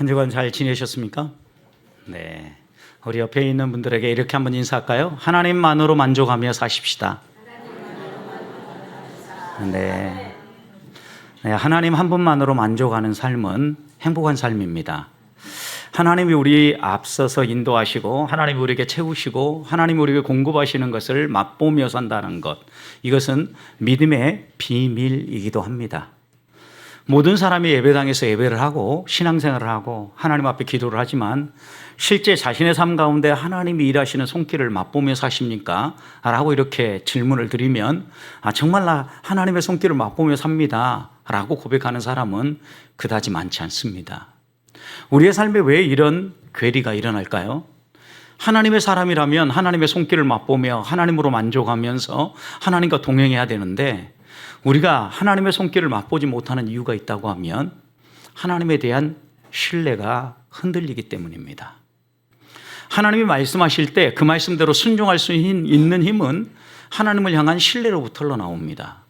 한 주간 잘 지내셨습니까? 네. 우리 옆에 있는 분들에게 이렇게 한번 인사할까요? 하나님만으로 만족하며 사십시다. 네. 네. 하나님 한 분만으로 만족하는 삶은 행복한 삶입니다. 하나님이 우리 앞서서 인도하시고 하나님이 우리에게 채우시고 하나님이 우리에게 공급하시는 것을 맛보며 산다는 것, 이것은 믿음의 비밀이기도 합니다. 모든 사람이 예배당에서 예배를 하고 신앙생활을 하고 하나님 앞에 기도를 하지만 실제 자신의 삶 가운데 하나님이 일하시는 손길을 맛보며 사십니까? 라고 이렇게 질문을 드리면 정말 나 하나님의 손길을 맛보며 삽니다 라고 고백하는 사람은 그다지 많지 않습니다. 우리의 삶에 왜 이런 괴리가 일어날까요? 하나님의 사람이라면 하나님의 손길을 맛보며 하나님으로 만족하면서 하나님과 동행해야 되는데 우리가 하나님의 손길을 맛보지 못하는 이유가 있다고 하면 하나님에 대한 신뢰가 흔들리기 때문입니다. 하나님이 말씀하실 때 그 말씀대로 순종할 수 있는 힘은 하나님을 향한 신뢰로부터 흘러나옵니다.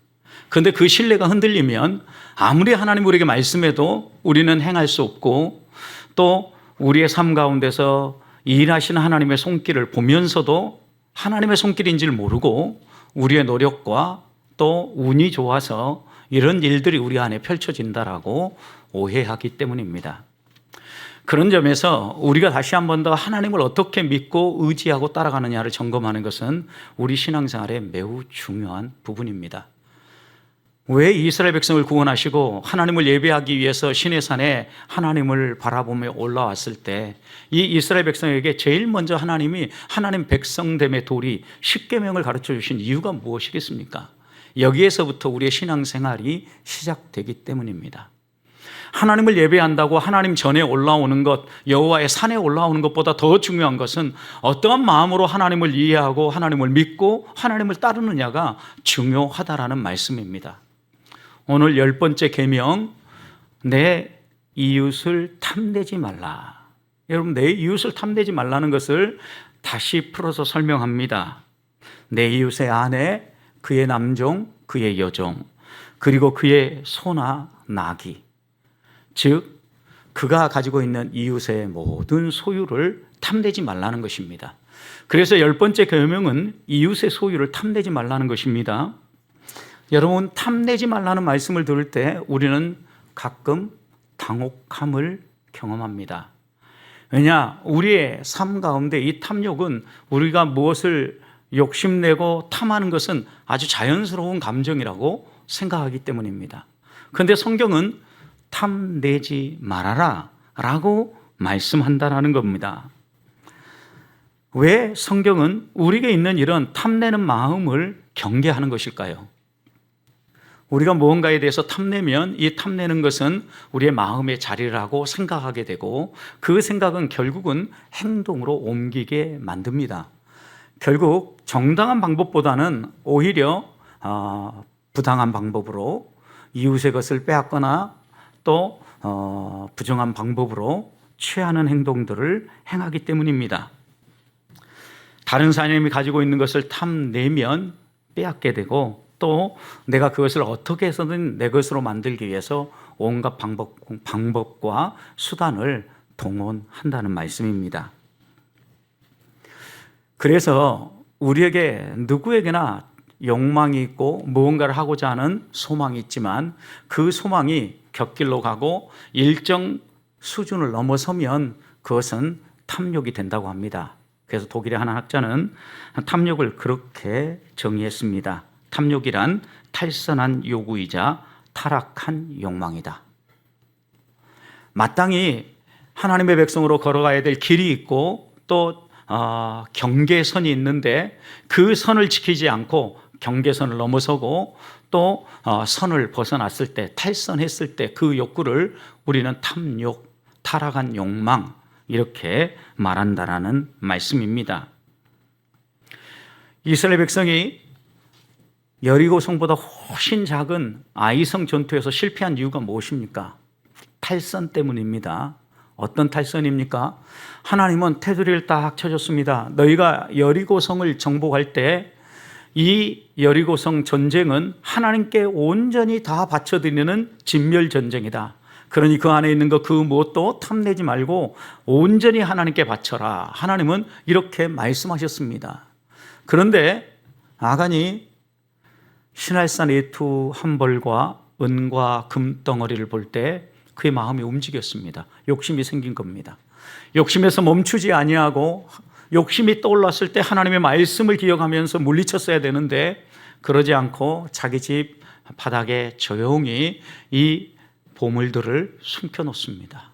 그런데 그 신뢰가 흔들리면 아무리 하나님 우리에게 말씀해도 우리는 행할 수 없고 또 우리의 삶 가운데서 일하시는 하나님의 손길을 보면서도 하나님의 손길인지를 모르고 우리의 노력과 또 운이 좋아서 이런 일들이 우리 안에 펼쳐진다라고 오해하기 때문입니다. 그런 점에서 우리가 다시 한 번 더 하나님을 어떻게 믿고 의지하고 따라가느냐를 점검하는 것은 우리 신앙생활의 매우 중요한 부분입니다. 왜 이스라엘 백성을 구원하시고 하나님을 예배하기 위해서 시내산에 하나님을 바라보며 올라왔을 때 이 이스라엘 백성에게 제일 먼저 하나님이 하나님 백성됨의 도리 10계명을 가르쳐 주신 이유가 무엇이겠습니까? 여기에서부터 우리의 신앙생활이 시작되기 때문입니다. 하나님을 예배한다고 하나님 전에 올라오는 것, 여호와의 산에 올라오는 것보다 더 중요한 것은 어떠한 마음으로 하나님을 이해하고 하나님을 믿고 하나님을 따르느냐가 중요하다라는 말씀입니다. 오늘 10번째 계명, 내 이웃을 탐내지 말라. 여러분, 내 이웃을 탐내지 말라는 것을 다시 풀어서 설명합니다. 내 이웃의 아내, 그의 남종, 그의 여종, 그리고 그의 소나 나귀, 즉 그가 가지고 있는 이웃의 모든 소유를 탐내지 말라는 것입니다. 그래서 10번째 계명은 이웃의 소유를 탐내지 말라는 것입니다. 여러분, 탐내지 말라는 말씀을 들을 때 우리는 가끔 당혹함을 경험합니다. 왜냐? 우리의 삶 가운데 이 탐욕은 우리가 무엇을 욕심내고 탐하는 것은 아주 자연스러운 감정이라고 생각하기 때문입니다. 그런데 성경은 탐내지 말아라 라고 말씀한다는 겁니다. 왜 성경은 우리에게 있는 이런 탐내는 마음을 경계하는 것일까요? 우리가 무언가에 대해서 탐내면 이 탐내는 것은 우리의 마음에 자리를 하고 생각하게 되고 그 생각은 결국은 행동으로 옮기게 만듭니다. 결국 정당한 방법보다는 오히려 부당한 방법으로 이웃의 것을 빼앗거나 또 부정한 방법으로 취하는 행동들을 행하기 때문입니다. 다른 사람이 가지고 있는 것을 탐내면 빼앗게 되고 또 내가 그것을 어떻게 해서든 내 것으로 만들기 위해서 온갖 방법과 수단을 동원한다는 말씀입니다. 그래서 우리에게 누구에게나 욕망이 있고 무언가를 하고자 하는 소망이 있지만 그 소망이 곁길로 가고 일정 수준을 넘어서면 그것은 탐욕이 된다고 합니다. 그래서 독일의 한 학자는 탐욕을 그렇게 정의했습니다. 탐욕이란 탈선한 요구이자 타락한 욕망이다. 마땅히 하나님의 백성으로 걸어가야 될 길이 있고 또 경계선이 있는데 그 선을 지키지 않고 경계선을 넘어서고 또 선을 벗어났을 때 탈선했을 때 그 욕구를 우리는 탐욕, 타락한 욕망 이렇게 말한다라는 말씀입니다. 이스라엘 백성이 여리고성보다 훨씬 작은 아이성 전투에서 실패한 이유가 무엇입니까? 탈선 때문입니다. 어떤 탈선입니까? 하나님은 테두리를 딱 쳐줬습니다. 너희가 여리고성을 정복할 때 이 여리고성 전쟁은 하나님께 온전히 다 바쳐드리는 진멸 전쟁이다. 그러니 그 안에 있는 것 그 무엇도 탐내지 말고 온전히 하나님께 바쳐라. 하나님은 이렇게 말씀하셨습니다. 그런데 아간이 신할산 외투 한 벌과 은과 금덩어리를 볼 때 그의 마음이 움직였습니다. 욕심이 생긴 겁니다. 욕심에서 멈추지 아니하고 욕심이 떠올랐을 때 하나님의 말씀을 기억하면서 물리쳤어야 되는데 그러지 않고 자기 집 바닥에 조용히 이 보물들을 숨겨놓습니다.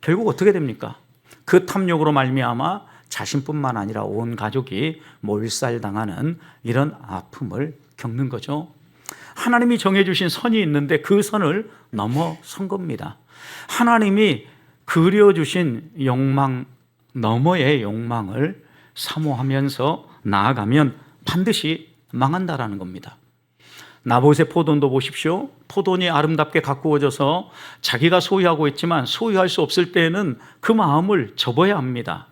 결국 어떻게 됩니까? 그 탐욕으로 말미암아 자신뿐만 아니라 온 가족이 몰살당하는 이런 아픔을 겪는 거죠. 하나님이 정해주신 선이 있는데 그 선을 넘어선 겁니다. 하나님이 그려주신 욕망 너머의 욕망을 사모하면서 나아가면 반드시 망한다라는 겁니다. 나봇의 포도원도 보십시오. 포도원이 아름답게 가꾸어져서 자기가 소유하고 있지만 소유할 수 없을 때에는 그 마음을 접어야 합니다.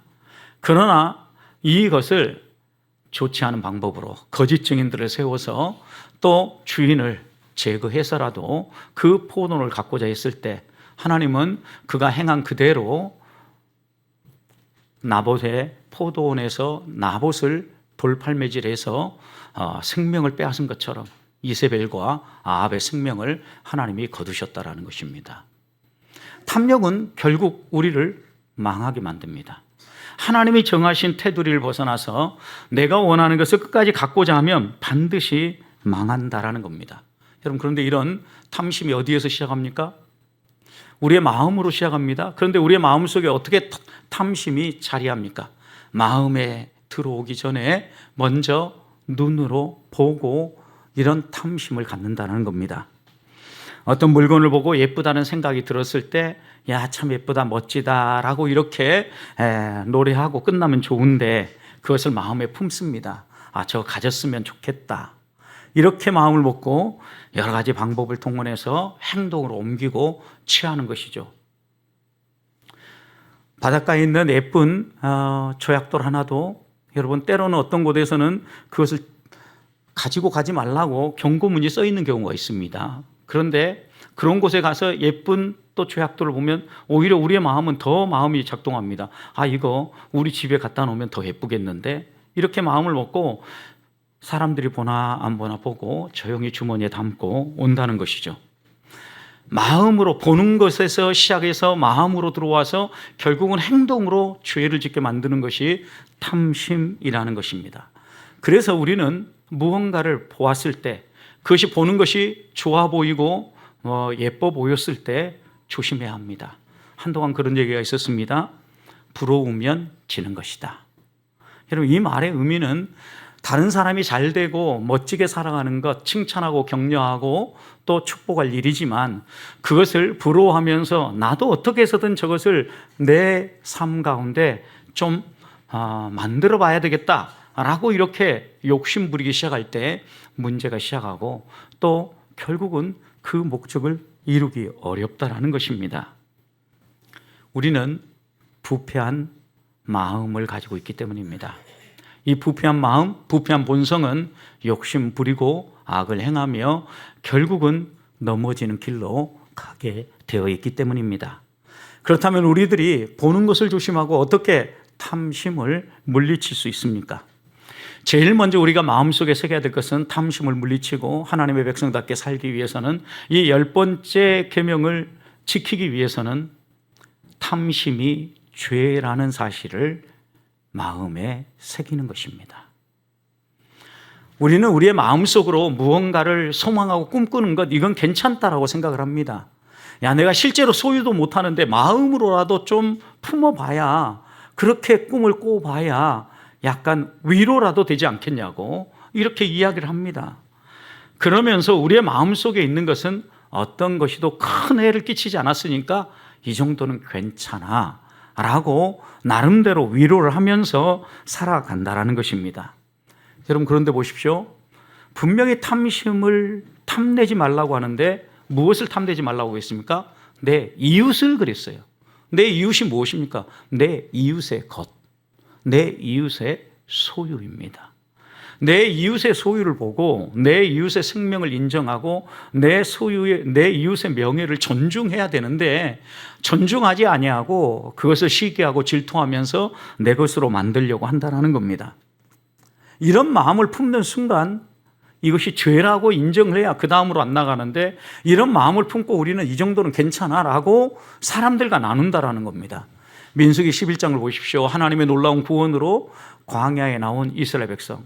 그러나 이것을 좋지 않은 방법으로 거짓 증인들을 세워서 또 주인을 제거해서라도 그 포도원을 갖고자 했을 때 하나님은 그가 행한 그대로 나봇의 포도원에서 나봇을 돌팔매질해서 생명을 빼앗은 것처럼 이세벨과 아합의 생명을 하나님이 거두셨다라는 것입니다. 탐욕은 결국 우리를 망하게 만듭니다. 하나님이 정하신 테두리를 벗어나서 내가 원하는 것을 끝까지 갖고자 하면 반드시 망한다라는 겁니다. 여러분, 그런데 이런 탐심이 어디에서 시작합니까? 우리의 마음으로 시작합니다. 그런데 우리의 마음 속에 어떻게 탐심이 자리합니까? 마음에 들어오기 전에 먼저 눈으로 보고 이런 탐심을 갖는다는 겁니다. 어떤 물건을 보고 예쁘다는 생각이 들었을 때 야, 참 예쁘다, 멋지다 라고 이렇게 노래하고 끝나면 좋은데 그것을 마음에 품습니다. 아, 저거 가졌으면 좋겠다. 이렇게 마음을 먹고 여러 가지 방법을 동원해서 행동으로 옮기고 취하는 것이죠. 바닷가에 있는 예쁜 조약돌 하나도 여러분 때로는 어떤 곳에서는 그것을 가지고 가지 말라고 경고문이 써 있는 경우가 있습니다. 그런데 그런 곳에 가서 예쁜 또 조약돌을 보면 오히려 우리의 마음은 더 마음이 작동합니다. 아, 이거 우리 집에 갖다 놓으면 더 예쁘겠는데 이렇게 마음을 먹고 사람들이 보나 안 보나 보고 조용히 주머니에 담고 온다는 것이죠. 마음으로 보는 것에서 시작해서 마음으로 들어와서 결국은 행동으로 죄를 짓게 만드는 것이 탐심이라는 것입니다. 그래서 우리는 무언가를 보았을 때 그것이 보는 것이 좋아 보이고 예뻐 보였을 때 조심해야 합니다. 한동안 그런 얘기가 있었습니다. 부러우면 지는 것이다. 여러분, 이 말의 의미는 다른 사람이 잘 되고 멋지게 살아가는 것 칭찬하고 격려하고 또 축복할 일이지만 그것을 부러워하면서 나도 어떻게 해서든 저것을 내 삶 가운데 좀 만들어 봐야 되겠다라고 이렇게 욕심 부리기 시작할 때 문제가 시작하고 또 결국은 그 목적을 이루기 어렵다라는 것입니다. 우리는 부패한 마음을 가지고 있기 때문입니다. 이 부패한 마음, 부패한 본성은 욕심 부리고 악을 행하며 결국은 넘어지는 길로 가게 되어 있기 때문입니다. 그렇다면 우리들이 보는 것을 조심하고 어떻게 탐심을 물리칠 수 있습니까? 제일 먼저 우리가 마음속에 새겨야 될 것은 탐심을 물리치고 하나님의 백성답게 살기 위해서는 이 10번째 계명을 지키기 위해서는 탐심이 죄라는 사실을 마음에 새기는 것입니다. 우리는 우리의 마음속으로 무언가를 소망하고 꿈꾸는 것, 이건 괜찮다라고 생각을 합니다. 야, 내가 실제로 소유도 못하는데 마음으로라도 좀 품어봐야, 그렇게 꿈을 꿔봐야 약간 위로라도 되지 않겠냐고 이렇게 이야기를 합니다. 그러면서 우리의 마음속에 있는 것은 어떤 것이도 큰 해를 끼치지 않았으니까 이 정도는 괜찮아 라고 나름대로 위로를 하면서 살아간다라는 것입니다. 여러분, 그런데 보십시오. 분명히 탐심을 탐내지 말라고 하는데 무엇을 탐내지 말라고 했습니까? 내 이웃을 그랬어요. 내 이웃이 무엇입니까? 내 이웃의 것, 내 이웃의 소유입니다. 내 이웃의 소유를 보고 내 이웃의 생명을 인정하고 내 이웃의 명예를 존중해야 되는데 존중하지 아니하고 그것을 시기하고 질투하면서 내 것으로 만들려고 한다는 겁니다. 이런 마음을 품는 순간 이것이 죄라고 인정을 해야 그 다음으로 안 나가는데, 이런 마음을 품고 우리는 이 정도는 괜찮아라고 사람들과 나눈다라는 겁니다. 민수기 11장을 보십시오. 하나님의 놀라운 구원으로 광야에 나온 이스라엘 백성,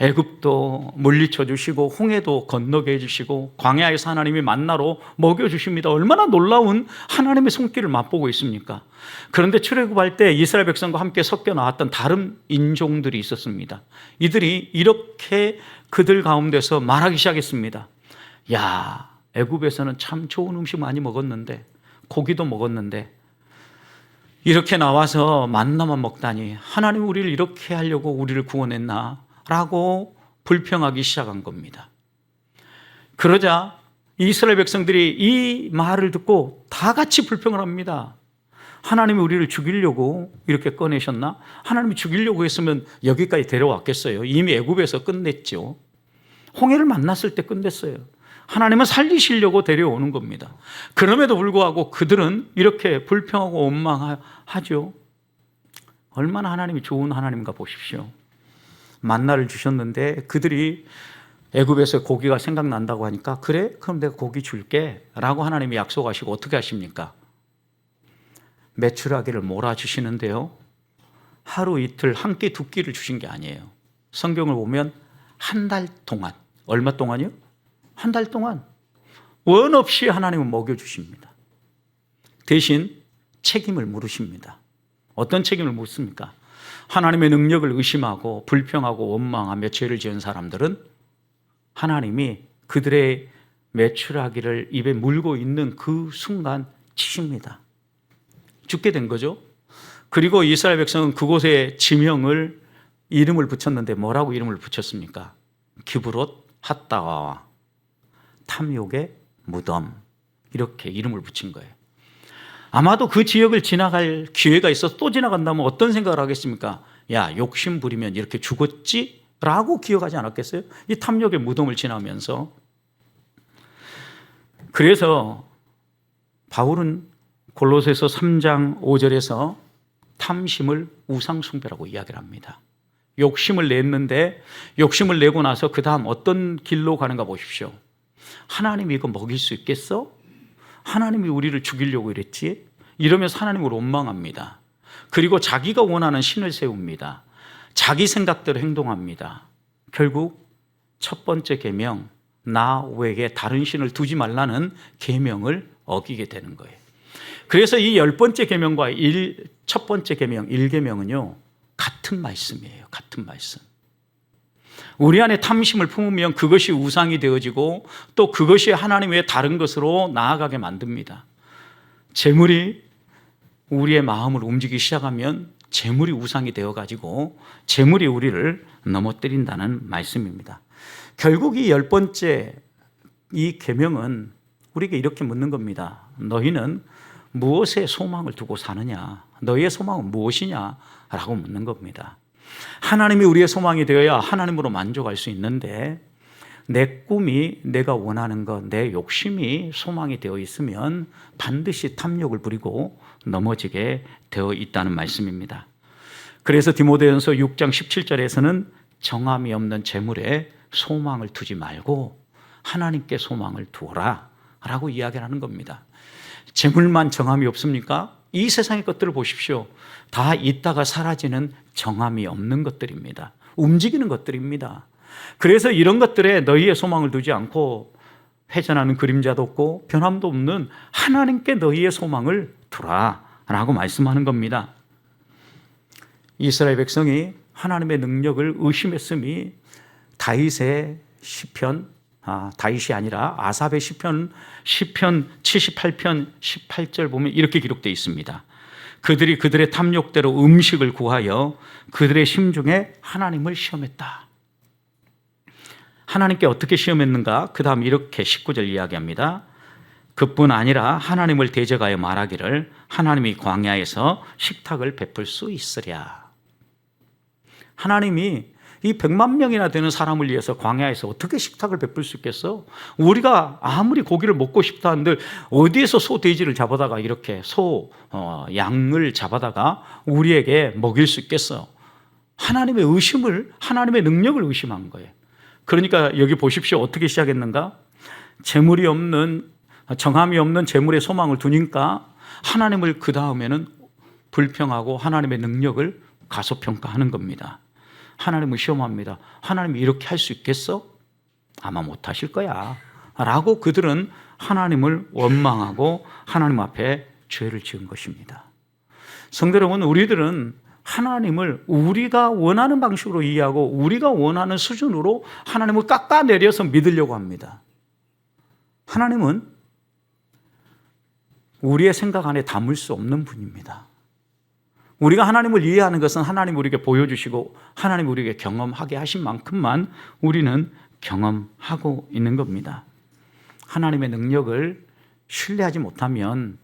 애굽도 물리쳐 주시고 홍해도 건너게 해주시고 광야에서 하나님이 만나로 먹여주십니다. 얼마나 놀라운 하나님의 손길을 맛보고 있습니까? 그런데 출애굽할 때 이스라엘 백성과 함께 섞여 나왔던 다른 인종들이 있었습니다. 이들이 이렇게 그들 가운데서 말하기 시작했습니다. 야, 애굽에서는 참 좋은 음식 많이 먹었는데, 고기도 먹었는데 이렇게 나와서 만나만 먹다니 하나님 우리를 이렇게 하려고 우리를 구원했나? 라고 불평하기 시작한 겁니다. 그러자 이스라엘 백성들이 이 말을 듣고 다 같이 불평을 합니다. 하나님이 우리를 죽이려고 이렇게 꺼내셨나? 하나님이 죽이려고 했으면 여기까지 데려왔겠어요. 이미 애굽에서 끝냈죠. 홍해를 만났을 때 끝냈어요. 하나님은 살리시려고 데려오는 겁니다. 그럼에도 불구하고 그들은 이렇게 불평하고 원망하죠. 얼마나 하나님이 좋은 하나님인가 보십시오. 만나를 주셨는데 그들이 애굽에서 고기가 생각난다고 하니까, 그래? 그럼 내가 고기 줄게 라고 하나님이 약속하시고 어떻게 하십니까? 메추라기를 몰아주시는데요, 하루 이틀 한 끼 두 끼를 주신 게 아니에요. 성경을 보면 한 달 동안, 얼마 동안이요? 한 달 동안 원 없이 하나님은 먹여주십니다. 대신 책임을 물으십니다. 어떤 책임을 묻습니까? 하나님의 능력을 의심하고 불평하고 원망하며 죄를 지은 사람들은 하나님이 그들의 메추라기를 입에 물고 있는 그 순간 치십니다. 죽게 된 거죠. 그리고 이스라엘 백성은 그곳에 지명을, 이름을 붙였는데 뭐라고 이름을 붙였습니까? 기브롯 핫다와, 탐욕의 무덤, 이렇게 이름을 붙인 거예요. 아마도 그 지역을 지나갈 기회가 있어서 또 지나간다면 어떤 생각을 하겠습니까? 야, 욕심 부리면 이렇게 죽었지? 라고 기억하지 않았겠어요? 이 탐욕의 무덤을 지나면서. 그래서 바울은 골로새서 3장 5절에서 탐심을 우상숭배라고 이야기를 합니다. 욕심을 냈는데, 욕심을 내고 나서 그 다음 어떤 길로 가는가 보십시오. 하나님이 이거 먹일 수 있겠어? 하나님이 우리를 죽이려고 이랬지? 이러면서 하나님을 원망합니다. 그리고 자기가 원하는 신을 세웁니다. 자기 생각대로 행동합니다. 결국 첫 번째 계명, 나 외에 다른 신을 두지 말라는 계명을 어기게 되는 거예요. 그래서 이 10번째 계명과 첫 번째 계명, 1계명은요, 같은 말씀이에요. 같은 말씀. 우리 안에 탐심을 품으면 그것이 우상이 되어지고 또 그것이 하나님 외에 다른 것으로 나아가게 만듭니다. 재물이 우리의 마음을 움직이기 시작하면 재물이 우상이 되어가지고 재물이 우리를 넘어뜨린다는 말씀입니다. 결국 이 10번째 이 계명은 우리에게 이렇게 묻는 겁니다. 너희는 무엇에 소망을 두고 사느냐? 너희의 소망은 무엇이냐? 라고 묻는 겁니다. 하나님이 우리의 소망이 되어야 하나님으로 만족할 수 있는데, 내 꿈이, 내가 원하는 것, 내 욕심이 소망이 되어 있으면 반드시 탐욕을 부리고 넘어지게 되어 있다는 말씀입니다. 그래서 디모데전서 6장 17절에서는 정함이 없는 재물에 소망을 두지 말고 하나님께 소망을 두어라 라고 이야기를 하는 겁니다. 재물만 정함이 없습니까? 이 세상의 것들을 보십시오. 다 있다가 사라지는 정함이 없는 것들입니다. 움직이는 것들입니다. 그래서 이런 것들에 너희의 소망을 두지 않고 회전하는 그림자도 없고 변함도 없는 하나님께 너희의 소망을 두라 라고 말씀하는 겁니다. 이스라엘 백성이 하나님의 능력을 의심했음이 다윗의 시편, 다윗이 아니라 아삽의 시편 78편 18절 보면 이렇게 기록되어 있습니다. 그들이 그들의 탐욕대로 음식을 구하여 그들의 심중에 하나님을 시험했다. 하나님께 어떻게 시험했는가? 그 다음 이렇게 19절 이야기합니다. 그뿐 아니라 하나님을 대적하여 말하기를 하나님이 광야에서 식탁을 베풀 수 있으랴. 하나님이 이 100만 명이나 되는 사람을 위해서 광야에서 어떻게 식탁을 베풀 수 있겠어? 우리가 아무리 고기를 먹고 싶다 한들 어디에서 소 돼지를 잡아다가 이렇게 양을 잡아다가 우리에게 먹일 수 있겠어? 하나님의 의심을, 하나님의 능력을 의심한 거예요. 그러니까 여기 보십시오. 어떻게 시작했는가? 재물이 없는, 정함이 없는 재물의 소망을 두니까 하나님을 그 다음에는 불평하고 하나님의 능력을 가소평가하는 겁니다. 하나님을 시험합니다. 하나님이 이렇게 할 수 있겠어? 아마 못하실 거야 라고 그들은 하나님을 원망하고 하나님 앞에 죄를 지은 것입니다. 성도 여러분, 우리들은 하나님을 우리가 원하는 방식으로 이해하고 우리가 원하는 수준으로 하나님을 깎아내려서 믿으려고 합니다. 하나님은 우리의 생각 안에 담을 수 없는 분입니다. 우리가 하나님을 이해하는 것은 하나님 우리에게 보여주시고 하나님 우리에게 경험하게 하신 만큼만 우리는 경험하고 있는 겁니다. 하나님의 능력을 신뢰하지 못하면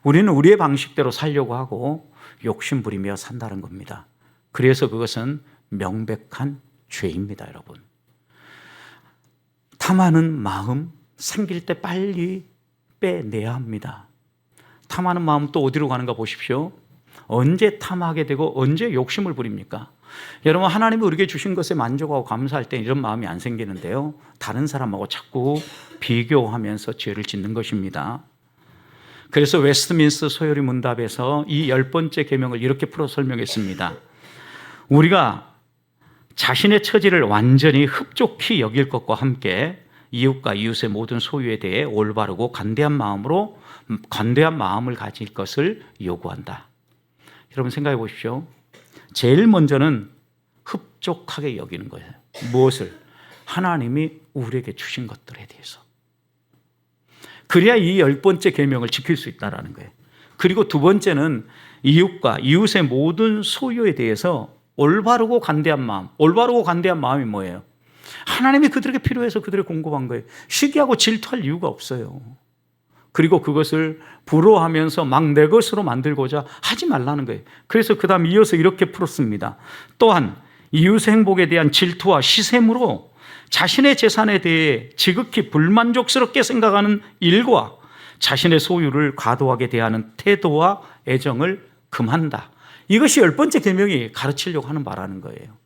우리는 우리의 방식대로 살려고 하고 욕심 부리며 산다는 겁니다. 그래서 그것은 명백한 죄입니다, 여러분. 탐하는 마음 생길 때 빨리 빼내야 합니다. 탐하는 마음 또 어디로 가는가 보십시오. 언제 탐하게 되고 언제 욕심을 부립니까? 여러분, 하나님이 우리에게 주신 것에 만족하고 감사할 때 이런 마음이 안 생기는데요, 다른 사람하고 자꾸 비교하면서 죄를 짓는 것입니다. 그래서 웨스트민스터 소요리 문답에서 이 10번째 계명을 이렇게 풀어 설명했습니다. 우리가 자신의 처지를 완전히 흡족히 여길 것과 함께 이웃과 이웃의 모든 소유에 대해 올바르고 관대한 마음을 가질 것을 요구한다. 여러분 생각해 보십시오. 제일 먼저는 흡족하게 여기는 거예요. 무엇을? 하나님이 우리에게 주신 것들에 대해서. 그래야 이 10번째 계명을 지킬 수 있다는 거예요. 그리고 두 번째는 이웃과 이웃의 모든 소유에 대해서 올바르고 관대한 마음. 올바르고 관대한 마음이 뭐예요? 하나님이 그들에게 필요해서 그들에게 공급한 거예요. 시기하고 질투할 이유가 없어요. 그리고 그것을 부러워하면서 막 내 것으로 만들고자 하지 말라는 거예요. 그래서 그 다음 이어서 이렇게 풀었습니다. 또한 이웃의 행복에 대한 질투와 시샘으로 자신의 재산에 대해 지극히 불만족스럽게 생각하는 일과 자신의 소유를 과도하게 대하는 태도와 애정을 금한다. 이것이 10번째 계명이 가르치려고 하는 바라는 거예요.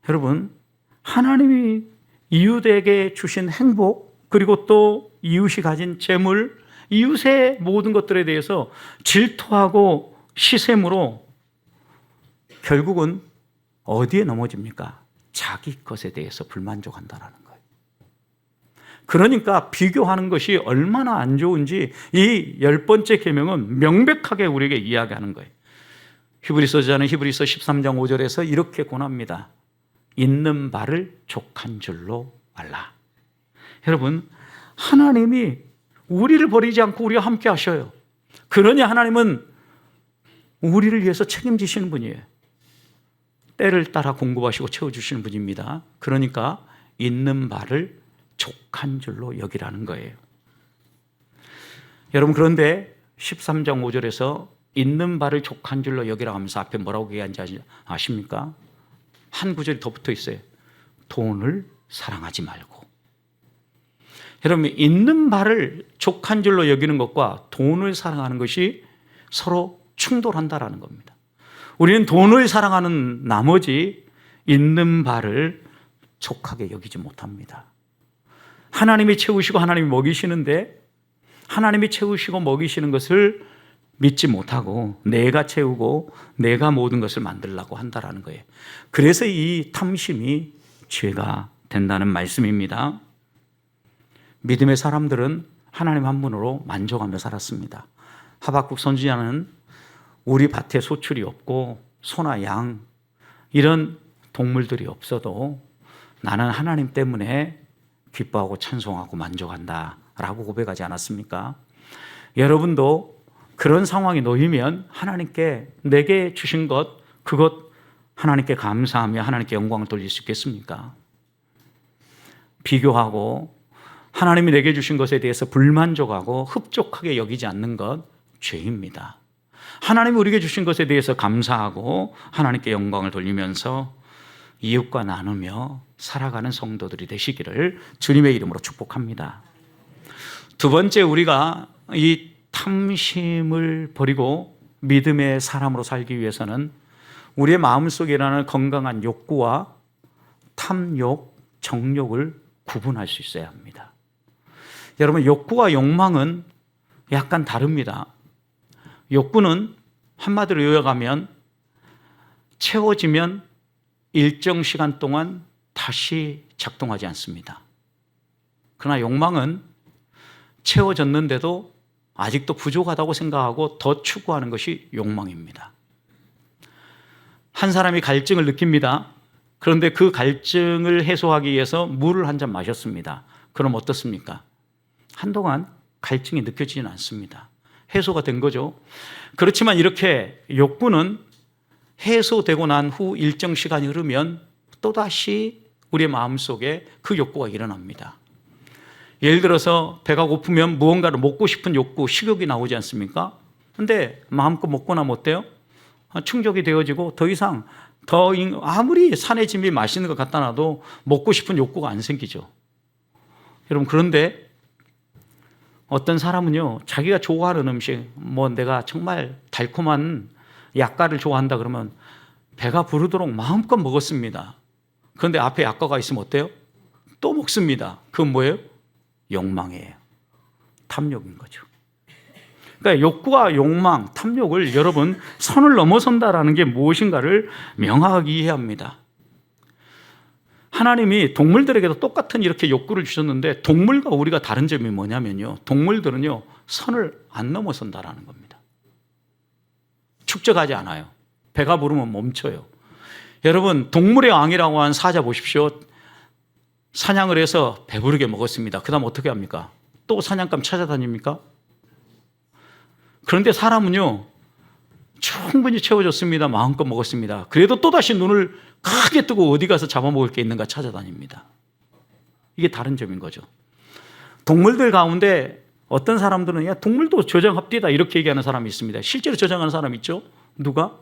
여러분, 하나님이 이웃에게 주신 행복, 그리고 또 이웃이 가진 재물, 이웃의 모든 것들에 대해서 질투하고 시샘으로 결국은 어디에 넘어집니까? 자기 것에 대해서 불만족한다는 거예요. 그러니까 비교하는 것이 얼마나 안 좋은지 이 10번째 계명은 명백하게 우리에게 이야기하는 거예요. 히브리서자는 히브리서 13장 5절에서 이렇게 권합니다. 있는 바를 족한 줄로 알라. 여러분, 하나님이 우리를 버리지 않고 우리와 함께 하셔요. 그러니 하나님은 우리를 위해서 책임지시는 분이에요. 때를 따라 공급하시고 채워주시는 분입니다. 그러니까 있는 바를 족한 줄로 여기라는 거예요. 여러분, 그런데 13장 5절에서 있는 바를 족한 줄로 여기라 하면서 앞에 뭐라고 얘기하는지 아십니까? 한 구절이 더 붙어 있어요. 돈을 사랑하지 말고. 여러분, 있는 바를 족한 줄로 여기는 것과 돈을 사랑하는 것이 서로 충돌한다라는 겁니다. 우리는 돈을 사랑하는 나머지 있는 바를 족하게 여기지 못합니다. 하나님이 채우시고 하나님이 먹이시는데 하나님이 채우시고 먹이시는 것을 믿지 못하고 내가 채우고 내가 모든 것을 만들려고 한다라는 거예요. 그래서 이 탐심이 죄가 된다는 말씀입니다. 믿음의 사람들은 하나님 한 분으로 만족하며 살았습니다. 하박국 선지자는 우리 밭에 소출이 없고 소나 양 이런 동물들이 없어도 나는 하나님 때문에 기뻐하고 찬송하고 만족한다 라고 고백하지 않았습니까? 여러분도 그런 상황이 놓이면 하나님께 내게 주신 것, 그것 하나님께 감사하며 하나님께 영광을 돌릴 수 있겠습니까? 비교하고 하나님이 내게 주신 것에 대해서 불만족하고 흡족하게 여기지 않는 것 죄입니다. 하나님이 우리에게 주신 것에 대해서 감사하고 하나님께 영광을 돌리면서 이웃과 나누며 살아가는 성도들이 되시기를 주님의 이름으로 축복합니다. 두 번째, 우리가 이 탐심을 버리고 믿음의 사람으로 살기 위해서는 우리의 마음속에 일어나는 건강한 욕구와 탐욕, 정욕을 구분할 수 있어야 합니다. 여러분, 욕구와 욕망은 약간 다릅니다. 욕구는 한마디로 요약하면 채워지면 일정 시간 동안 다시 작동하지 않습니다. 그러나 욕망은 채워졌는데도 아직도 부족하다고 생각하고 더 추구하는 것이 욕망입니다. 한 사람이 갈증을 느낍니다. 그런데 그 갈증을 해소하기 위해서 물을 한 잔 마셨습니다. 그럼 어떻습니까? 한동안 갈증이 느껴지지는 않습니다. 해소가 된 거죠. 그렇지만 이렇게 욕구는 해소되고 난 후 일정 시간이 흐르면 또다시 우리의 마음속에 그 욕구가 일어납니다. 예를 들어서 배가 고프면 무언가를 먹고 싶은 욕구, 식욕이 나오지 않습니까? 근데 마음껏 먹고 나면 어때요? 충족이 되어지고 더 이상 아무리 산의 짐이 맛있는 것 갖다 놔도 먹고 싶은 욕구가 안 생기죠. 여러분, 그런데 어떤 사람은요, 자기가 좋아하는 음식, 내가 정말 달콤한 약과를 좋아한다 그러면 배가 부르도록 마음껏 먹었습니다. 그런데 앞에 약과가 있으면 어때요? 또 먹습니다. 그건 뭐예요? 욕망이에요. 탐욕인 거죠. 그러니까 욕구와 욕망, 탐욕을 여러분 선을 넘어선다라는 게 무엇인가를 명확하게 이해해야 합니다. 하나님이 동물들에게도 똑같은 이렇게 욕구를 주셨는데 동물과 우리가 다른 점이 뭐냐면요, 동물들은요 선을 안 넘어선다라는 겁니다. 축적하지 않아요. 배가 부르면 멈춰요. 여러분, 동물의 왕이라고 한 사자 보십시오. 사냥을 해서 배부르게 먹었습니다. 그 다음 어떻게 합니까? 또 사냥감 찾아다닙니까? 그런데 사람은요, 충분히 채워졌습니다. 마음껏 먹었습니다. 그래도 또다시 눈을 크게 뜨고 어디 가서 잡아먹을 게 있는가 찾아다닙니다. 이게 다른 점인 거죠. 동물들 가운데 어떤 사람들은 야, 동물도 저장합디다 이렇게 얘기하는 사람이 있습니다. 실제로 저장하는 사람 있죠? 누가?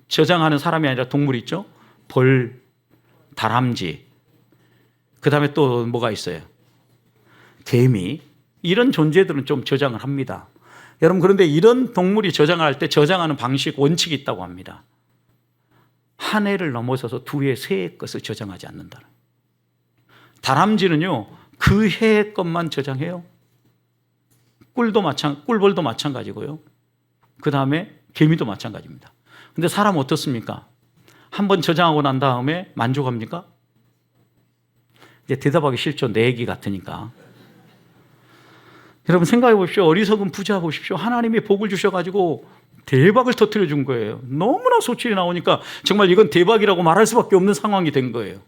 저장하는 사람이 아니라 동물 있죠? 벌, 다람쥐, 그 다음에 또 뭐가 있어요? 개미. 이런 존재들은 좀 저장을 합니다. 여러분, 그런데 이런 동물이 저장을 할 때 저장하는 방식, 원칙이 있다고 합니다. 한 해를 넘어서서 두 해, 세 해 것을 저장하지 않는다. 다람쥐는요, 그 해의 것만 저장해요. 꿀벌도 마찬가지고요. 그 다음에 개미도 마찬가지입니다. 근데 사람은 어떻습니까? 한번 저장하고 난 다음에 만족합니까? 이제 대답하기 싫죠. 내 얘기 같으니까. 여러분 생각해 보십시오. 어리석은 부자 보십시오. 하나님이 복을 주셔가지고 대박을 터뜨려 준 거예요. 너무나 소출이 나오니까 정말 이건 대박이라고 말할 수밖에 없는 상황이 된 거예요.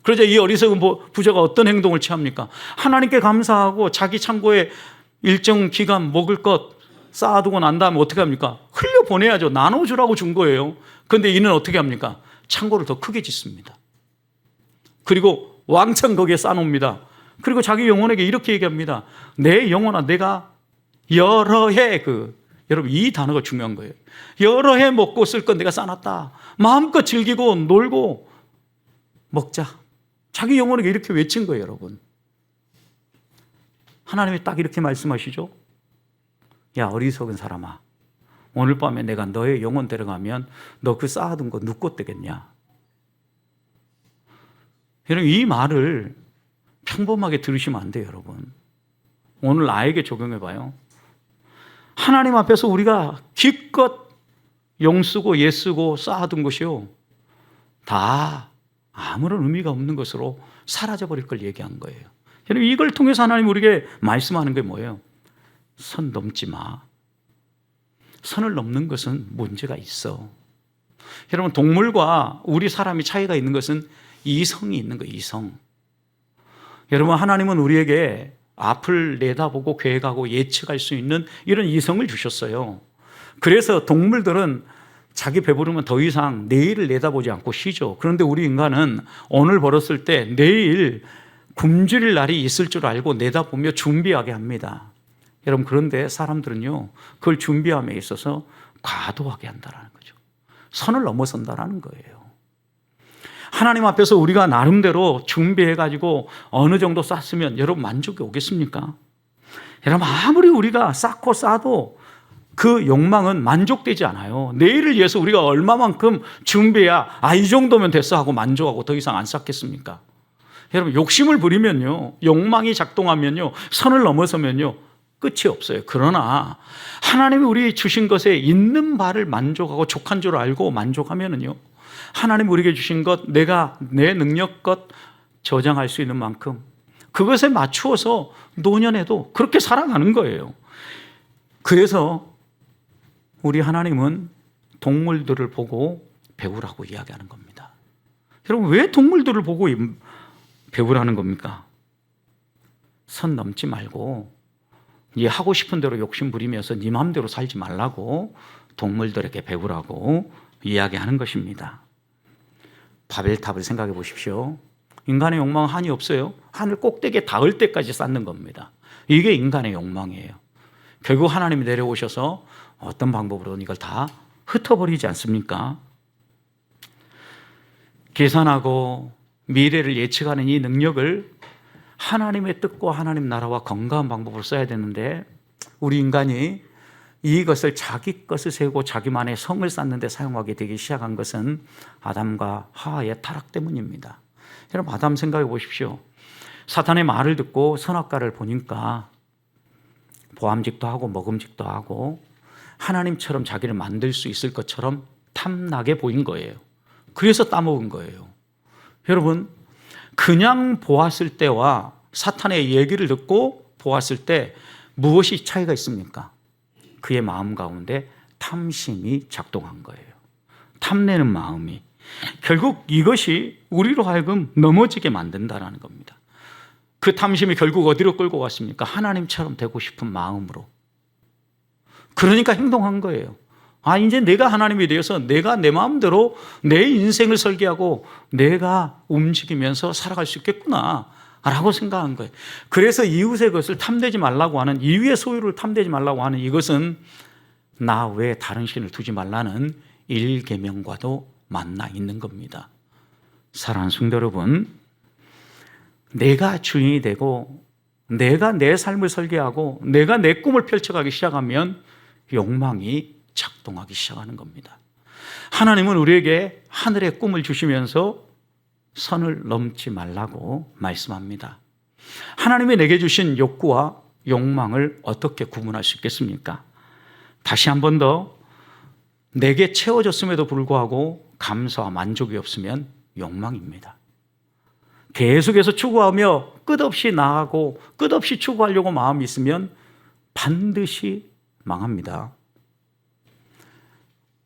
그러자 이 어리석은 부자가 어떤 행동을 취합니까? 하나님께 감사하고 자기 창고에 일정 기간 먹을 것 쌓아두고 난 다음에 어떻게 합니까? 흘려보내야죠. 나눠주라고 준 거예요. 그런데 이는 어떻게 합니까? 창고를 더 크게 짓습니다. 그리고 왕창 거기에 쌓아놓습니다. 그리고 자기 영혼에게 이렇게 얘기합니다. 내 영혼아, 내가 여러 해 여러분 이 단어가 중요한 거예요. 여러 해 먹고 쓸 건 내가 쌓아놨다. 마음껏 즐기고 놀고 먹자. 자기 영혼에게 이렇게 외친 거예요, 여러분. 하나님이 딱 이렇게 말씀하시죠. 야, 어리석은 사람아, 오늘 밤에 내가 너의 영혼 데려가면 너 그 쌓아둔 거 누구 되겠냐? 여러분, 이 말을 평범하게 들으시면 안 돼요, 여러분. 오늘 나에게 적용해 봐요. 하나님 앞에서 우리가 기껏 용쓰고 예쓰고 쌓아둔 것이요, 다 아무런 의미가 없는 것으로 사라져버릴 걸 얘기한 거예요. 여러분, 이걸 통해서 하나님 우리에게 말씀하는 게 뭐예요? 선 넘지 마. 선을 넘는 것은 문제가 있어. 여러분, 동물과 우리 사람이 차이가 있는 것은 이성이 있는 거예요, 이성. 여러분, 하나님은 우리에게 앞을 내다보고 계획하고 예측할 수 있는 이런 이성을 주셨어요. 그래서 동물들은 자기 배부르면 더 이상 내일을 내다보지 않고 쉬죠. 그런데 우리 인간은 오늘 벌었을 때 내일 굶주릴 날이 있을 줄 알고 내다보며 준비하게 합니다. 여러분, 그런데 사람들은요, 그걸 준비함에 있어서 과도하게 한다는 거죠. 선을 넘어선다는 거예요. 하나님 앞에서 우리가 나름대로 준비해가지고 어느 정도 쌌으면 여러분 만족이 오겠습니까? 여러분 아무리 우리가 쌓고 쌓아도 그 욕망은 만족되지 않아요. 내일을 위해서 우리가 얼마만큼 준비해야 이 정도면 됐어 하고 만족하고 더 이상 안 쌓겠습니까? 여러분 욕심을 부리면요, 욕망이 작동하면요, 선을 넘어서면요 끝이 없어요. 그러나 하나님이 우리 주신 것에 있는 바를 만족하고 족한 줄 알고 만족하면은요, 하나님 우리에게 주신 것, 내가 내 능력껏 저장할 수 있는 만큼 그것에 맞추어서 노년에도 그렇게 살아가는 거예요. 그래서 우리 하나님은 동물들을 보고 배우라고 이야기하는 겁니다. 여러분 왜 동물들을 보고 배우라는 겁니까? 선 넘지 말고 네 하고 싶은 대로 욕심 부리면서 네 마음대로 살지 말라고 동물들에게 배우라고 이야기하는 것입니다. 바벨탑을 생각해 보십시오. 인간의 욕망은 한이 없어요. 하늘 꼭대기에 닿을 때까지 쌓는 겁니다. 이게 인간의 욕망이에요. 결국 하나님이 내려오셔서 어떤 방법으로든 이걸 다 흩어버리지 않습니까? 계산하고 미래를 예측하는 이 능력을 하나님의 뜻과 하나님 나라와 건강한 방법으로 써야 되는데 우리 인간이 이것을 자기 것을 세우고 자기만의 성을 쌓는 데 사용하게 되기 시작한 것은 아담과 하와의 타락 때문입니다. 여러분 아담 생각해 보십시오. 사탄의 말을 듣고 선악과를 보니까 보암직도 하고 먹음직도 하고 하나님처럼 자기를 만들 수 있을 것처럼 탐나게 보인 거예요. 그래서 따먹은 거예요. 여러분 그냥 보았을 때와 사탄의 얘기를 듣고 보았을 때 무엇이 차이가 있습니까? 그의 마음 가운데 탐심이 작동한 거예요. 탐내는 마음이. 결국 이것이 우리로 하여금 넘어지게 만든다는 겁니다. 그 탐심이 결국 어디로 끌고 갔습니까? 하나님처럼 되고 싶은 마음으로. 그러니까 행동한 거예요. 이제 내가 하나님이 되어서 내가 내 마음대로 내 인생을 설계하고 내가 움직이면서 살아갈 수 있겠구나 라고 생각한 거예요. 그래서 이웃의 것을 탐내지 말라고 하는, 이웃의 소유를 탐내지 말라고 하는 이것은 나 외에 다른 신을 두지 말라는 일계명과도 맞나 있는 겁니다. 사랑하는 성도 여러분, 내가 주인이 되고 내가 내 삶을 설계하고 내가 내 꿈을 펼쳐가기 시작하면 욕망이 작동하기 시작하는 겁니다. 하나님은 우리에게 하늘의 꿈을 주시면서 선을 넘지 말라고 말씀합니다. 하나님이 내게 주신 욕구와 욕망을 어떻게 구분할 수 있겠습니까? 다시 한 번 더, 내게 채워졌음에도 불구하고 감사와 만족이 없으면 욕망입니다. 계속해서 추구하며 끝없이 나아가고 끝없이 추구하려고 마음이 있으면 반드시 망합니다.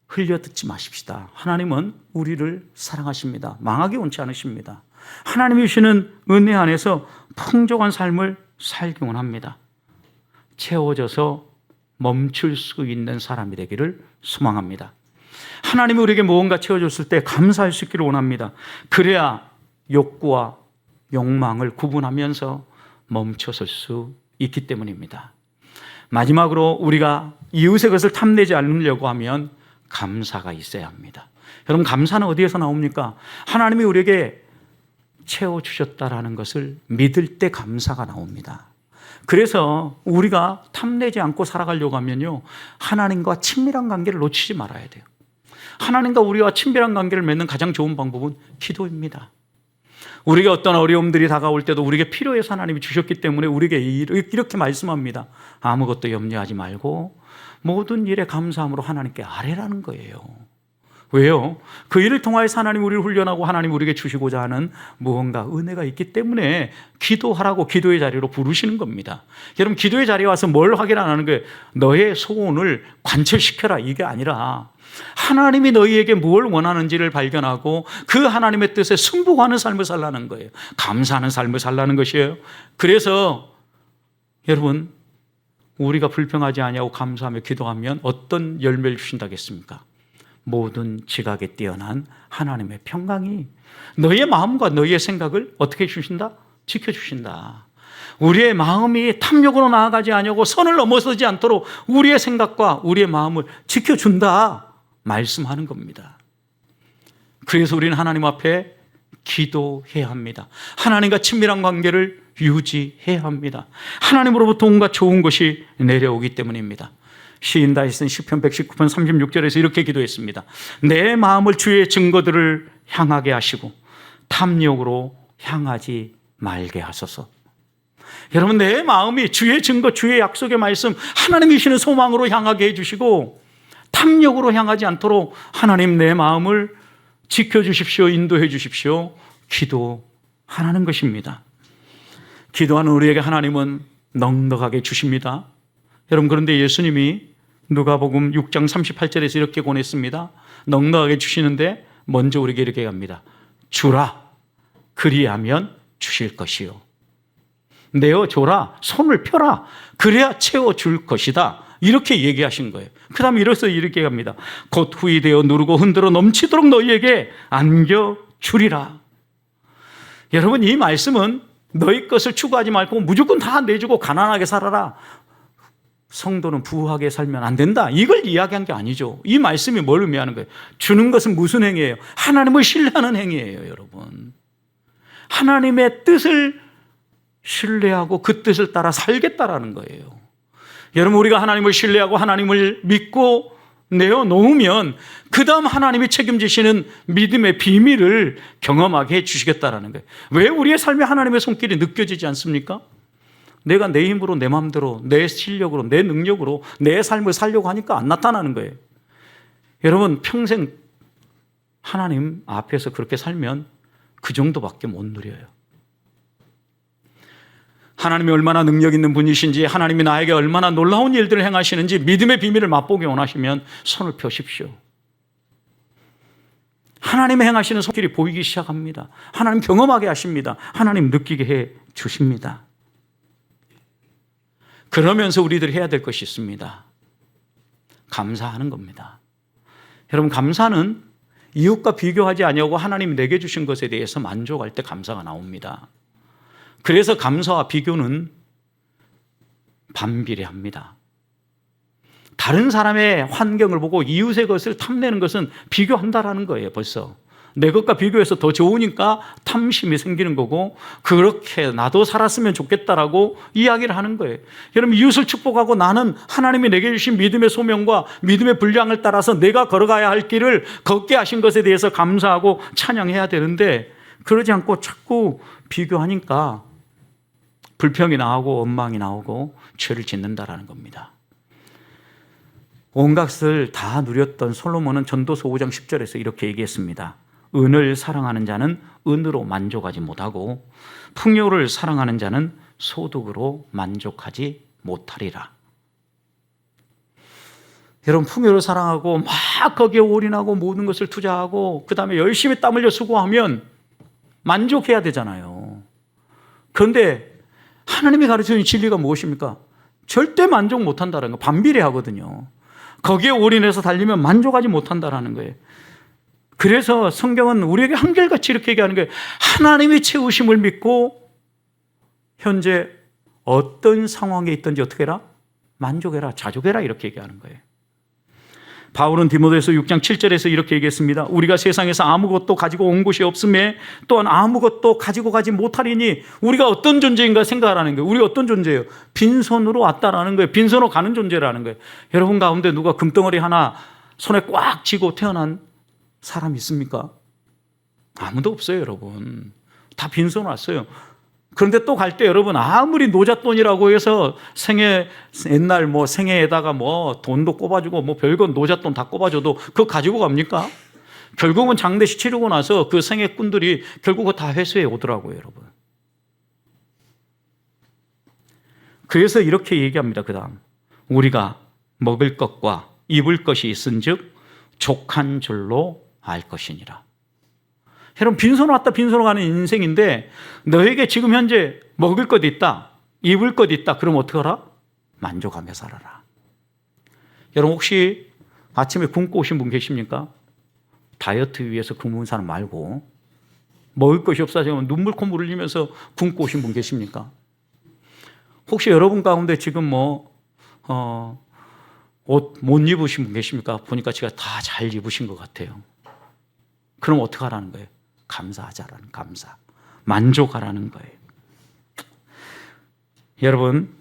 흘려듣지 마십시다. 하나님은 우리를 사랑하십니다. 망하게 원치 않으십니다. 하나님이 주시는 은혜 안에서 풍족한 삶을 살기 원합니다. 채워져서 멈출 수 있는 사람이 되기를 소망합니다. 하나님이 우리에게 무언가 채워줬을 때 감사할 수 있기를 원합니다. 그래야 욕구와 욕망을 구분하면서 멈춰설 수 있기 때문입니다. 마지막으로 우리가 이웃의 것을 탐내지 않으려고 하면 감사가 있어야 합니다. 여러분 감사는 어디에서 나옵니까? 하나님이 우리에게 채워주셨다라는 것을 믿을 때 감사가 나옵니다. 그래서 우리가 탐내지 않고 살아가려고 하면요, 하나님과 친밀한 관계를 놓치지 말아야 돼요. 하나님과 우리와 친밀한 관계를 맺는 가장 좋은 방법은 기도입니다. 우리가 어떤 어려움들이 다가올 때도 우리에게 필요해서 하나님이 주셨기 때문에 우리에게 이렇게 말씀합니다. 아무것도 염려하지 말고 모든 일에 감사함으로 하나님께 아뢰라는 거예요. 왜요? 그 일을 통하여서 하나님 우리를 훈련하고 하나님 우리에게 주시고자 하는 무언가 은혜가 있기 때문에 기도하라고 기도의 자리로 부르시는 겁니다. 여러분 기도의 자리에 와서 뭘 확인하는 거예요? 너의 소원을 관철시켜라 이게 아니라 하나님이 너희에게 뭘 원하는지를 발견하고 그 하나님의 뜻에 승복하는 삶을 살라는 거예요. 감사하는 삶을 살라는 것이에요. 그래서 여러분 우리가 불평하지 아니하고 감사하며 기도하면 어떤 열매를 주신다겠습니까? 모든 지각에 뛰어난 하나님의 평강이 너의 마음과 너의 생각을 어떻게 주신다? 지켜주신다. 우리의 마음이 탐욕으로 나아가지 아니하고 선을 넘어서지 않도록 우리의 생각과 우리의 마음을 지켜준다 말씀하는 겁니다. 그래서 우리는 하나님 앞에 기도해야 합니다. 하나님과 친밀한 관계를 유지해야 합니다. 하나님으로부터 온갖 좋은 것이 내려오기 때문입니다. 시인 다윗은 시편 119편 36절에서 이렇게 기도했습니다. 내 마음을 주의 증거들을 향하게 하시고 탐욕으로 향하지 말게 하소서. 여러분, 내 마음이 주의 증거, 주의 약속의 말씀, 하나님이 주시는 소망으로 향하게 해주시고 탐욕으로 향하지 않도록 하나님 내 마음을 지켜주십시오, 인도해 주십시오, 기도하라는 것입니다. 기도하는 우리에게 하나님은 넉넉하게 주십니다. 여러분, 그런데 예수님이 누가복음 6장 38절에서 이렇게 권했습니다. 넉넉하게 주시는데 먼저 우리에게 이렇게 합니다. 주라, 그리하면 주실 것이요. 내어 줘라, 손을 펴라, 그래야 채워줄 것이다. 이렇게 얘기하신 거예요. 그 다음에 이렇게 합니다. 곧 후이 되어 누르고 흔들어 넘치도록 너희에게 안겨주리라. 여러분, 이 말씀은 너희 것을 추구하지 말고 무조건 다 내주고 가난하게 살아라, 성도는 부하게 살면 안 된다, 이걸 이야기한 게 아니죠. 이 말씀이 뭘 의미하는 거예요? 주는 것은 무슨 행위예요? 하나님을 신뢰하는 행위예요. 여러분, 하나님의 뜻을 신뢰하고 그 뜻을 따라 살겠다라는 거예요. 여러분, 우리가 하나님을 신뢰하고 하나님을 믿고 내어놓으면 그 다음 하나님이 책임지시는 믿음의 비밀을 경험하게 해주시겠다라는 거예요. 왜 우리의 삶에 하나님의 손길이 느껴지지 않습니까? 내가 내 힘으로, 내 마음대로, 내 실력으로, 내 능력으로 내 삶을 살려고 하니까 안 나타나는 거예요. 여러분, 평생 하나님 앞에서 그렇게 살면 그 정도밖에 못 누려요. 하나님이 얼마나 능력 있는 분이신지, 하나님이 나에게 얼마나 놀라운 일들을 행하시는지 믿음의 비밀을 맛보기 원하시면 손을 펴십시오. 하나님이 행하시는 손길이 보이기 시작합니다. 하나님 경험하게 하십니다. 하나님 느끼게 해 주십니다. 그러면서 우리들이 해야 될 것이 있습니다. 감사하는 겁니다. 여러분, 감사는 이웃과 비교하지 아니하고 하나님이 내게 주신 것에 대해서 만족할 때 감사가 나옵니다. 그래서 감사와 비교는 반비례합니다. 다른 사람의 환경을 보고 이웃의 것을 탐내는 것은 비교한다라는 거예요. 벌써 내 것과 비교해서 더 좋으니까 탐심이 생기는 거고, 그렇게 나도 살았으면 좋겠다라고 이야기를 하는 거예요. 여러분, 이웃을 축복하고 나는 하나님이 내게 주신 믿음의 소명과 믿음의 분량을 따라서 내가 걸어가야 할 길을 걷게 하신 것에 대해서 감사하고 찬양해야 되는데, 그러지 않고 자꾸 비교하니까 불평이 나오고 원망이 나오고 죄를 짓는다라는 겁니다. 온갖 것을 다 누렸던 솔로몬은 전도서 5장 10절에서 이렇게 얘기했습니다. 은을 사랑하는 자는 은으로 만족하지 못하고 풍요를 사랑하는 자는 소득으로 만족하지 못하리라. 여러분, 풍요를 사랑하고 막 거기에 올인하고 모든 것을 투자하고 그 다음에 열심히 땀 흘려 수고하면 만족해야 되잖아요. 그런데 하나님이 가르치는 진리가 무엇입니까? 절대 만족 못한다는 거, 반비례하거든요. 거기에 올인해서 달리면 만족하지 못한다는 거예요. 그래서 성경은 우리에게 한결같이 이렇게 얘기하는 거예요. 하나님이 채우심을 믿고 현재 어떤 상황에 있든지 어떻게 해라? 만족해라, 자족해라, 이렇게 얘기하는 거예요. 바울은 디모데후서 6장 7절에서 이렇게 얘기했습니다. 우리가 세상에서 아무것도 가지고 온 것이 없음에 또한 아무것도 가지고 가지 못하리니, 우리가 어떤 존재인가 생각하라는 거예요. 우리가 어떤 존재예요? 빈손으로 왔다라는 거예요. 빈손으로 가는 존재라는 거예요. 여러분 가운데 누가 금덩어리 하나 손에 꽉 쥐고 태어난 사람 있습니까? 아무도 없어요. 여러분 다 빈손으로 왔어요. 그런데 또 갈 때 여러분, 아무리 노잣돈이라고 해서 옛날 생애에다가 돈도 꼽아주고 별건 노잣돈 다 꼽아줘도 그거 가지고 갑니까? 결국은 장례식 치르고 나서 그 생애꾼들이 결국 그거 다 회수해 오더라고요, 여러분. 그래서 이렇게 얘기합니다. 그 다음, 우리가 먹을 것과 입을 것이 있은즉 족한 줄로 알 것이니라. 여러분, 빈손으로 왔다 빈손으로 가는 인생인데, 너에게 지금 현재 먹을 것 있다, 입을 것 있다, 그럼 어떻게 하라? 만족하며 살아라. 여러분, 혹시 아침에 굶고 오신 분 계십니까? 다이어트 위해서 굶은 사람 말고 먹을 것이 없어서 눈물 콧물 흘리면서 굶고 오신 분 계십니까? 혹시 여러분 가운데 지금 옷 못 입으신 분 계십니까? 보니까 제가 다 잘 입으신 것 같아요. 그럼 어떻게 하라는 거예요? 감사하자라는 감사. 만족하라는 거예요. 여러분,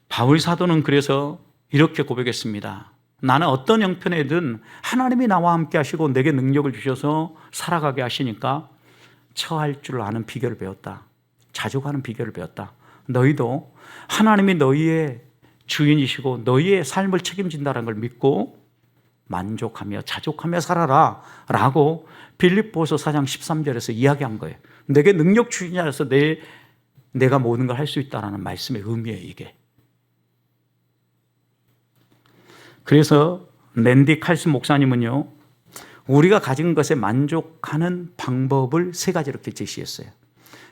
바울 사도는 그래서 이렇게 고백했습니다. 나는 어떤 형편에든 하나님이 나와 함께 하시고 내게 능력을 주셔서 살아가게 하시니까 처할 줄 아는 비결을 배웠다. 자족하는 비결을 배웠다. 너희도 하나님이 너희의 주인이시고 너희의 삶을 책임진다는 걸 믿고 만족하며 자족하며 살아라 라고 빌립보서 4장 13절에서 이야기한 거예요. 내게 능력 주신 자라서 내가 모든 걸 할 수 있다는 말씀의 의미예요, 이게. 그래서 랜디 칼슨 목사님은요, 우리가 가진 것에 만족하는 방법을 세 가지 이렇게 제시했어요.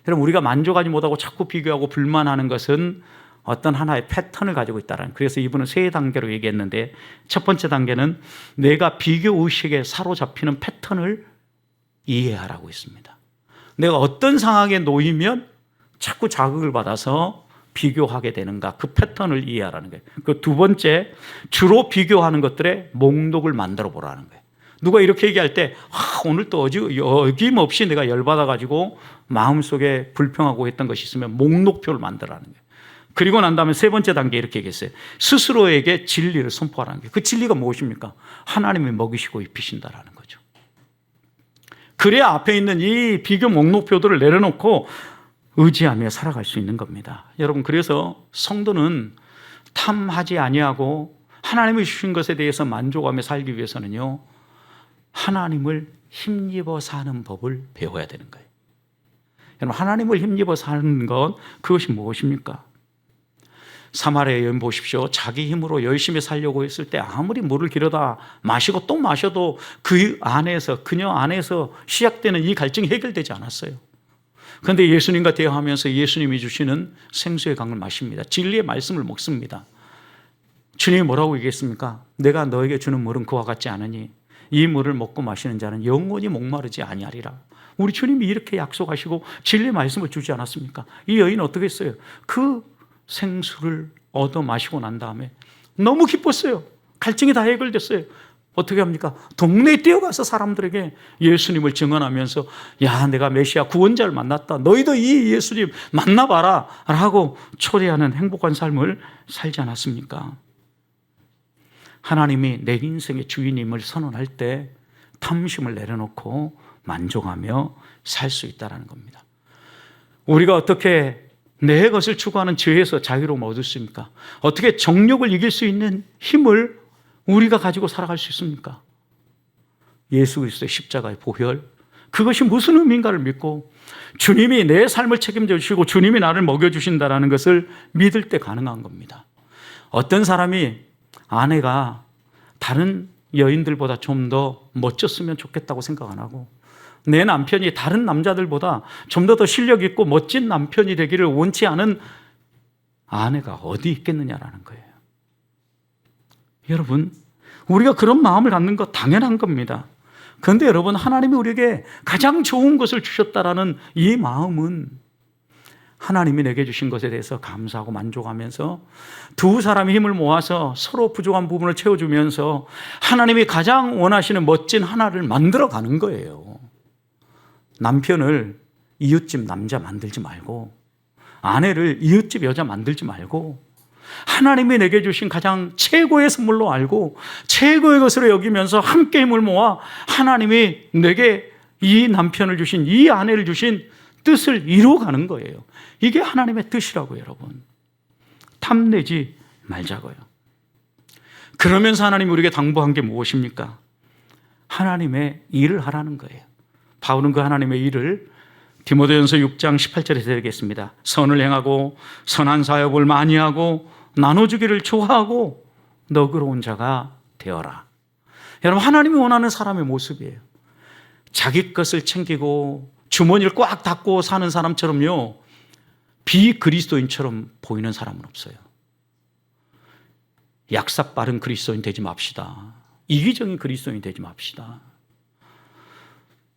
여러분, 우리가 만족하지 못하고 자꾸 비교하고 불만하는 것은 어떤 하나의 패턴을 가지고 있다는, 그래서 이분은 세 단계로 얘기했는데, 첫 번째 단계는 내가 비교 의식에 사로잡히는 패턴을 이해하라고 했습니다. 내가 어떤 상황에 놓이면 자꾸 자극을 받아서 비교하게 되는가, 그 패턴을 이해하라는 거예요. 그 두 번째, 주로 비교하는 것들의 목록을 만들어 보라는 거예요. 누가 이렇게 얘기할 때 오늘 또 어김없이 내가 열받아가지고 마음속에 불평하고 했던 것이 있으면 목록표를 만들라는 거예요. 그리고 난 다음에 세 번째 단계 이렇게 얘기했어요. 스스로에게 진리를 선포하라는 거예요. 그 진리가 무엇입니까? 하나님이 먹이시고 입히신다라는 거죠. 그래야 앞에 있는 이 비교 목록표들을 내려놓고 의지하며 살아갈 수 있는 겁니다. 여러분, 그래서 성도는 탐하지 아니하고 하나님이 주신 것에 대해서 만족하며 살기 위해서는요, 하나님을 힘입어 사는 법을 배워야 되는 거예요. 여러분, 하나님을 힘입어 사는 것, 그것이 무엇입니까? 사마리아 여인 보십시오. 자기 힘으로 열심히 살려고 했을 때 아무리 물을 길어다 마시고 또 마셔도 그 안에서, 그녀 안에서 시작되는 이 갈증이 해결되지 않았어요. 그런데 예수님과 대화하면서 예수님이 주시는 생수의 강을 마십니다. 진리의 말씀을 먹습니다. 주님이 뭐라고 얘기했습니까? 내가 너에게 주는 물은 그와 같지 않으니 이 물을 먹고 마시는 자는 영원히 목마르지 아니하리라. 우리 주님이 이렇게 약속하시고 진리의 말씀을 주지 않았습니까? 이 여인은 어떻게 했어요? 그 생수를 얻어 마시고 난 다음에 너무 기뻤어요. 갈증이 다 해결됐어요. 어떻게 합니까? 동네에 뛰어가서 사람들에게 예수님을 증언하면서, 야, 내가 메시아 구원자를 만났다. 너희도 이 예수님 만나봐라 라고 초대하는 행복한 삶을 살지 않았습니까? 하나님이 내 인생의 주인임을 선언할 때 탐심을 내려놓고 만족하며 살 수 있다는 겁니다. 우리가 어떻게 내 것을 추구하는 죄에서 자유로움 얻을 수 있습니까? 어떻게 정욕을 이길 수 있는 힘을 우리가 가지고 살아갈 수 있습니까? 예수 그리스도의 십자가의 보혈, 그것이 무슨 의미인가를 믿고 주님이 내 삶을 책임져 주시고 주님이 나를 먹여주신다는 것을 믿을 때 가능한 겁니다. 어떤 사람이 아내가 다른 여인들보다 좀 더 멋졌으면 좋겠다고 생각 안 하고, 내 남편이 다른 남자들보다 좀 더 실력 있고 멋진 남편이 되기를 원치 않은 아내가 어디 있겠느냐라는 거예요. 여러분, 우리가 그런 마음을 갖는 거 당연한 겁니다. 그런데 여러분, 하나님이 우리에게 가장 좋은 것을 주셨다라는 이 마음은 하나님이 내게 주신 것에 대해서 감사하고 만족하면서 두 사람이 힘을 모아서 서로 부족한 부분을 채워주면서 하나님이 가장 원하시는 멋진 하나를 만들어가는 거예요. 남편을 이웃집 남자 만들지 말고, 아내를 이웃집 여자 만들지 말고, 하나님이 내게 주신 가장 최고의 선물로 알고 최고의 것으로 여기면서 함께 힘을 모아 하나님이 내게 이 남편을 주신, 이 아내를 주신 뜻을 이루어가는 거예요. 이게 하나님의 뜻이라고요, 여러분. 탐내지 말자고요. 그러면서 하나님이 우리에게 당부한 게 무엇입니까? 하나님의 일을 하라는 거예요. 바울은 그 하나님의 일을 디모데전서 6장 18절에 드리겠습니다. 선을 행하고 선한 사역을 많이 하고 나눠주기를 좋아하고 너그러운 자가 되어라. 여러분, 하나님이 원하는 사람의 모습이에요. 자기 것을 챙기고 주머니를 꽉 닫고 사는 사람처럼요, 비그리스도인처럼 보이는 사람은 없어요. 약삭 빠른 그리스도인 되지 맙시다. 이기적인 그리스도인 되지 맙시다.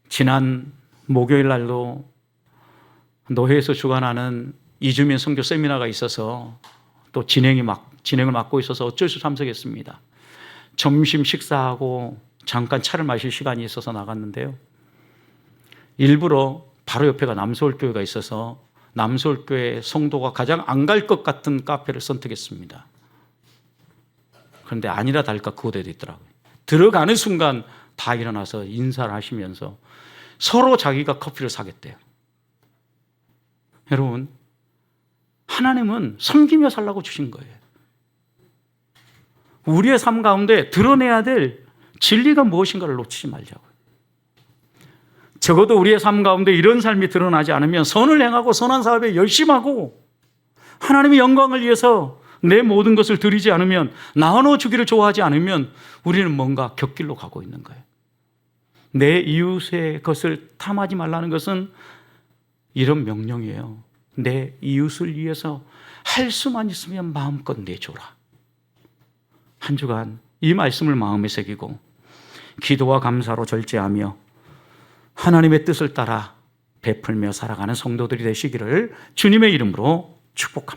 지난 목요일 날도 노회에서 주관하는 이주민 선교 세미나가 있어서 또 진행을 맡고 있어서 어쩔 수 없이 참석했습니다. 점심 식사하고 잠깐 차를 마실 시간이 있어서 나갔는데요, 일부러 바로 옆에가 남서울교회가 있어서 남서울교회 성도가 가장 안 갈 것 같은 카페를 선택했습니다. 그런데 아니라 달까 그곳에 있더라고요. 들어가는 순간 다 일어나서 인사를 하시면서 서로 자기가 커피를 사겠대요. 여러분, 하나님은 섬기며 살라고 주신 거예요. 우리의 삶 가운데 드러내야 될 진리가 무엇인가를 놓치지 말자고요. 적어도 우리의 삶 가운데 이런 삶이 드러나지 않으면 선을 행하고 선한 사업에 열심하고 하나님의 영광을 위해서 내 모든 것을 드리지 않으면, 나눠 주기를 좋아하지 않으면 우리는 뭔가 곁길로 가고 있는 거예요. 내 이웃의 것을 탐하지 말라는 것은 이런 명령이에요. 내 이웃을 위해서 할 수만 있으면 마음껏 내줘라. 한 주간 이 말씀을 마음에 새기고 기도와 감사로 절제하며 하나님의 뜻을 따라 베풀며 살아가는 성도들이 되시기를 주님의 이름으로 축복합니다.